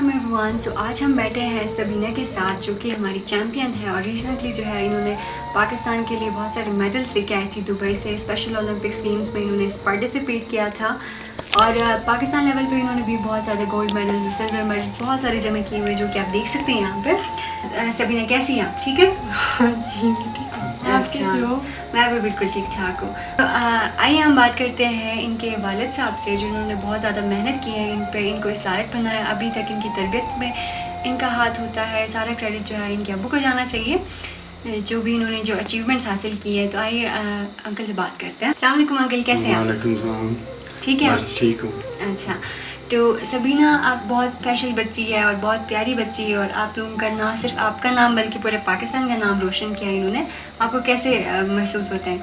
वालेकुम एवरीवन। सो आज हम बैठे हैं सबीना के साथ, जो कि हमारी चैम्पियन है और रिसेंटली जो है इन्होंने पाकिस्तान के लिए बहुत सारे मेडल्स लेके आई थी। दुबई से स्पेशल ओलंपिक्स गेम्स में इन्होंने पार्टिसिपेट किया था और पाकिस्तान लेवल पे इन्होंने भी बहुत ज़्यादा गोल्ड मेडल्स, सिल्वर मेडल्स बहुत सारे जमा किए हुए, जो कि आप देख सकते हैं यहाँ पे। सबीना कैसी हैं आप? ठीक है? हाँ जी, ठीक है। आप कैसे हो? मैं भी बिल्कुल ठीक ठाक हूँ। तो आइए हम बात करते हैं इनके वालिद साहब से, जिन्होंने बहुत ज़्यादा मेहनत की है इन पे, इनको इस लायक बनाया। अभी तक इनकी तरबियत में इनका हाथ होता है, सारा क्रेडिट जो है इनके अब्बू को जाना चाहिए, जो भी इन्होंने जो अचीवमेंट्स हासिल की है। तो आइए अंकल से बात करते हैं। अस्सलाम वालेकुम अंकल, कैसे हैं आप? वालेकुम सलाम। ठीक है, बस ठीक हूँ। अच्छा, तो सबीना आप बहुत स्पेशल बच्ची है और बहुत प्यारी बच्ची है, और आप लोगों का ना सिर्फ आपका नाम बल्कि पूरे पाकिस्तान का नाम रोशन किया इन्होंने। आपको कैसे महसूस होता है?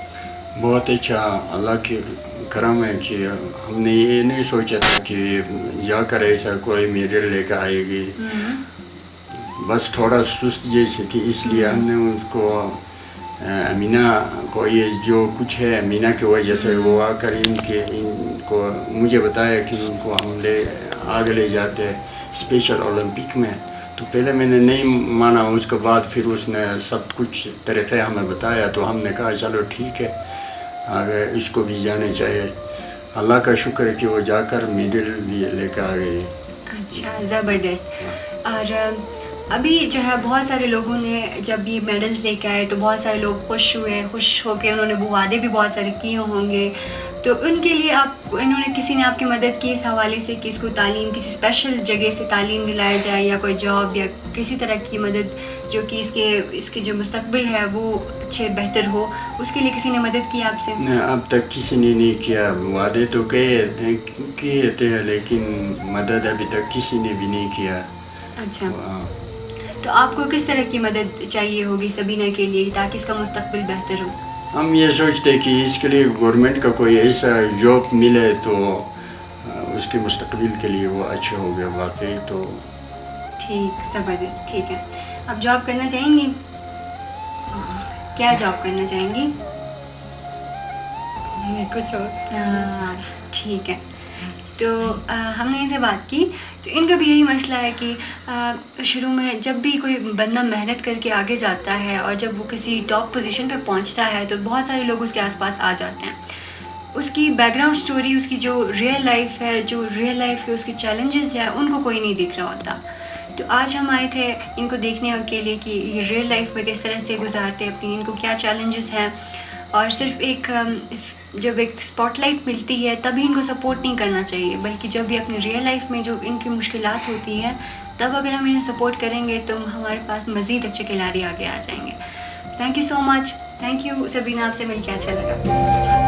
बहुत अच्छा, अल्लाह के करम है कि हमने ये नहीं सोचा था कि जाकर ऐसा कोई मेडल लेकर आएगी। बस थोड़ा सुस्त जैसी थी, इसलिए हमने उसको अमीना को ये जो कुछ है अमीना की वजह से वो आकर इनको मुझे बताया कि इनको हम आगे ले जाते हैं स्पेशल ओलंपिक में। तो पहले मैंने नहीं माना, उसके बाद फिर उसने सब कुछ तरीक़े हमें बताया, तो हमने कहा चलो ठीक है, आगे इसको भी जाने चाहिए। अल्लाह का शुक्र है कि वो जाकर मेडल भी लेकर आ गई। अच्छा, ज़बरदस्त। और अभी जो है बहुत सारे लोगों ने जब ये मेडल्स लेके आए तो बहुत सारे लोग खुश हुए, खुश होकर उन्होंने वो वादे भी बहुत सारे किए होंगे। तो उनके लिए इन्होंने किसी ने आपकी मदद की इस हवाले से कि इसको तालीम, किसी स्पेशल जगह से तालीम दिलाया जाए, या कोई जॉब या किसी तरह की मदद जो कि इसके जो मुस्तकबिल है वो अच्छे बेहतर हो, उसके लिए किसी ने मदद की आपसे? नहीं, अब तक किसी ने नहीं किया। वादे तो किए थे लेकिन मदद अभी तक किसी ने भी नहीं किया। अच्छा, तो आपको किस तरह की मदद चाहिए होगी सबीना के लिए ताकि इसका मुस्तकबिल बेहतर हो? हम ये सोचते हैं कि इसके लिए गवर्नमेंट का कोई ऐसा जॉब मिले तो उसके मुस्तकबिल के लिए वो अच्छा हो गया वाकई। तो ठीक, ज़बरदस्त, ठीक है। आप जॉब करना चाहेंगी? क्या जॉब करना चाहेंगी? नहीं, कुछ और। ठीक है। तो हमने इनसे बात की, तो इनका भी यही मसला है कि शुरू में जब भी कोई बंदा मेहनत करके आगे जाता है और जब वो किसी टॉप पोजीशन पे पहुंचता है तो बहुत सारे लोग उसके आसपास आ जाते हैं। उसकी बैकग्राउंड स्टोरी, उसकी जो रियल लाइफ है, जो रियल लाइफ के उसके चैलेंजेस है, उनको कोई नहीं दिख रहा होता। तो आज हम आए थे इनको देखने के लिए कि ये रियल लाइफ में किस तरह से गुजारते हैं अपनी, इनको क्या चैलेंजेस हैं। और सिर्फ जब एक स्पॉटलाइट मिलती है तभी इनको सपोर्ट नहीं करना चाहिए, बल्कि जब भी अपनी रियल लाइफ में जो इनकी मुश्किलात होती हैं तब अगर हम इन्हें सपोर्ट करेंगे तो हमारे पास मज़ीद अच्छे खिलाड़ी आगे आ जाएंगे। Thank you so much. Thank you Sabina, आपसे मिलकर अच्छा लगा।